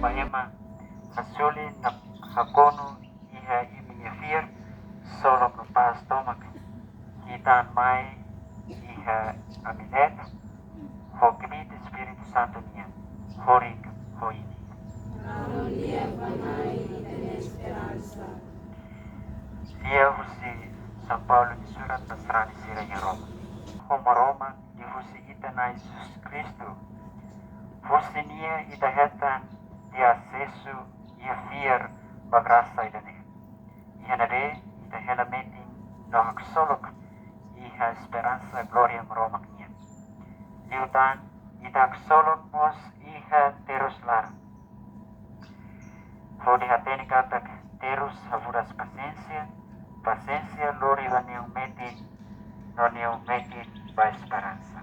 paema hasuli na hakono iha iminyafir solom no pas tomak kita mai iha aminet ho Espíritu Espíritu Santo nia horing hoini dia husi São Paulo di surat pasrani siranya Roma Roma Roma di husi ita na Jesus Kristo husi nia ita hetan di acesso ia fier bagrasa idane iha nare ita hela metin no haksolok iha esperança gloria Roma nia liutan ita haksolok mos iha terus lar Hodi hateni katak terus havuras paciência lori vanium metin ba esperança.